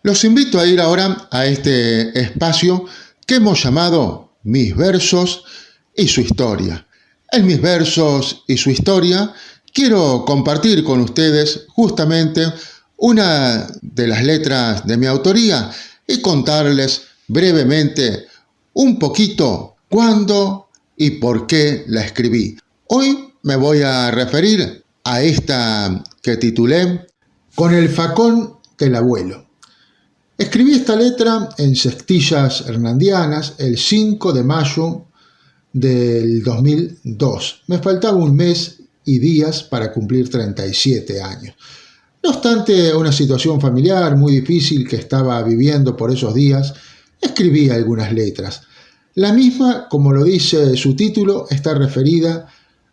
Los invito a ir ahora a este espacio que hemos llamado Mis versos y su historia. En Mis versos y su historia quiero compartir con ustedes justamente una de las letras de mi autoría y contarles brevemente un poquito cuándo y por qué la escribí. Hoy me voy a referir a esta que titulé Con el facón del abuelo. Escribí esta letra en Sextillas Hernandianas el 5 de mayo del 2002. Me faltaba un mes y días para cumplir 37 años. No obstante una situación familiar muy difícil que estaba viviendo por esos días, escribí algunas letras. La misma, como lo dice su título, está referida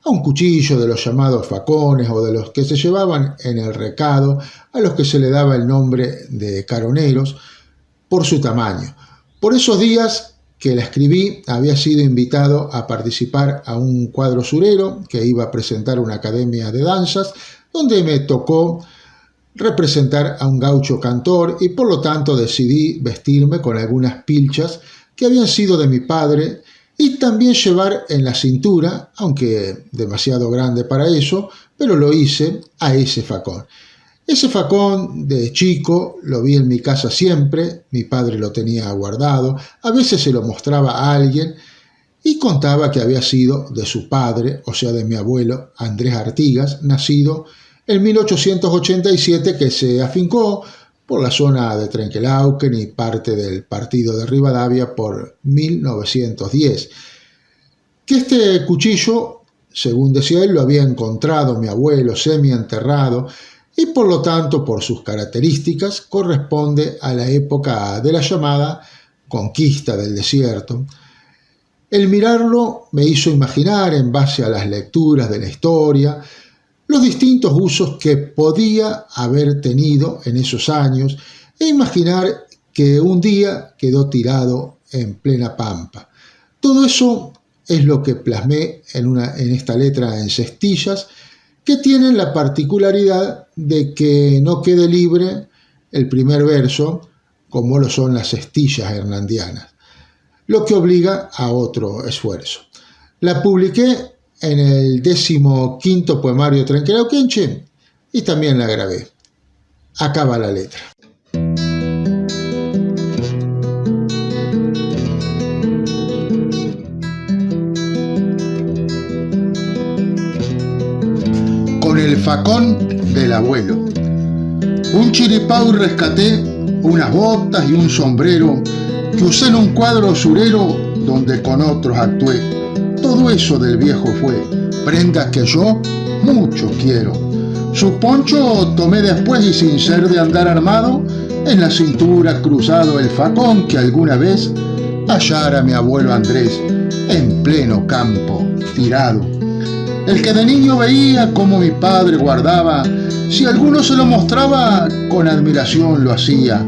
a un cuchillo de los llamados facones o de los que se llevaban en el recado, a los que se le daba el nombre de caroneros, por su tamaño. Por esos días que la escribí, había sido invitado a participar a un cuadro surero que iba a presentar una academia de danzas, donde me tocó representar a un gaucho cantor y por lo tanto decidí vestirme con algunas pilchas que habían sido de mi padre y también llevar en la cintura, aunque demasiado grande para eso, pero lo hice, a ese facón. Ese facón de chico lo vi en mi casa siempre, mi padre lo tenía guardado, a veces se lo mostraba a alguien y contaba que había sido de su padre, o sea de mi abuelo Andrés Artigas, nacido en 1887, que se afincó por la zona de Trenquelauquen y parte del partido de Rivadavia por 1910. Que este cuchillo, según decía él, lo había encontrado mi abuelo semienterrado y por lo tanto, por sus características, corresponde a la época de la llamada conquista del desierto. El mirarlo me hizo imaginar, en base a las lecturas de la historia, los distintos usos que podía haber tenido en esos años e imaginar que un día quedó tirado en plena pampa. Todo eso es lo que plasmé en esta letra en sextillas, que tienen la particularidad de que no quede libre el primer verso, como lo son las sextillas hernandianas, lo que obliga a otro esfuerzo. La publiqué en el 15º poemario trenquelauquenche y también la grabé. Acá va la letra. Con el facón del abuelo. Un chiripau rescaté, unas botas y un sombrero que usé en un cuadro surero donde con otros actué. Todo eso del viejo fue, prendas que yo mucho quiero. Su poncho tomé después y sin ser de andar armado, en la cintura cruzado el facón que alguna vez hallara mi abuelo Andrés en pleno campo tirado. El que de niño veía como mi padre guardaba, si alguno se lo mostraba, con admiración lo hacía,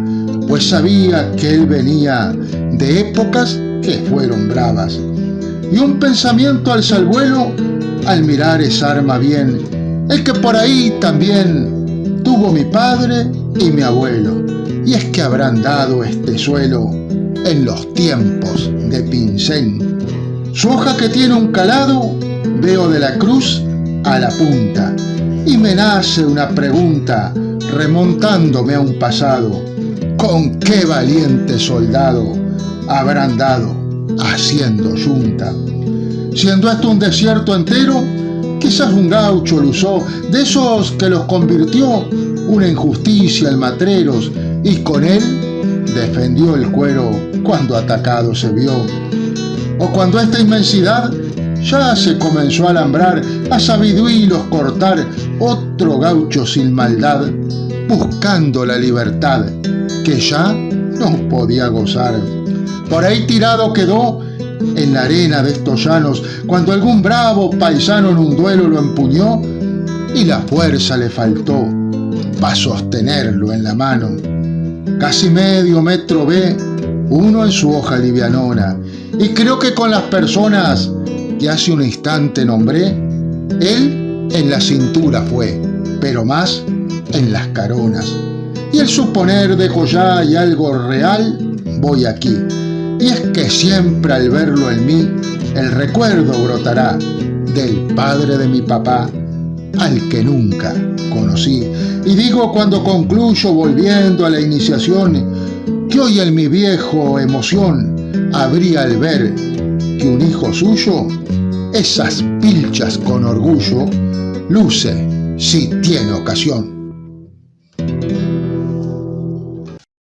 pues sabía que él venía de épocas que fueron bravas. Y un pensamiento alza el vuelo al mirar esa arma bien, el que por ahí también tuvo mi padre y mi abuelo, y es que habrán dado este suelo en los tiempos de Pincén. Su hoja que tiene un calado, veo de la cruz a la punta, y me nace una pregunta remontándome a un pasado: ¿con qué valiente soldado habrán dado haciendo yunta? Siendo esto un desierto entero, quizás un gaucho lo usó, de esos que los convirtió una injusticia en matreros, y con él defendió el cuero cuando atacado se vio. O cuando esta inmensidad ya se comenzó a alambrar, a sabiduilos cortar, otro gaucho sin maldad, buscando la libertad que ya no podía gozar. Por ahí tirado quedó en la arena de estos llanos, cuando algún bravo paisano en un duelo lo empuñó y la fuerza le faltó para sostenerlo en la mano. Casi medio metro ve uno en su hoja livianona, y creo que con las personas que hace un instante nombré, él en la cintura fue, pero más en las caronas. Y el suponer dejo ya y algo real voy aquí. Y es que siempre al verlo en mí, el recuerdo brotará del padre de mi papá, al que nunca conocí. Y digo cuando concluyo volviendo a la iniciación, que hoy en mi viejo emoción habría al ver que un hijo suyo esas pilchas con orgullo luce si tiene ocasión.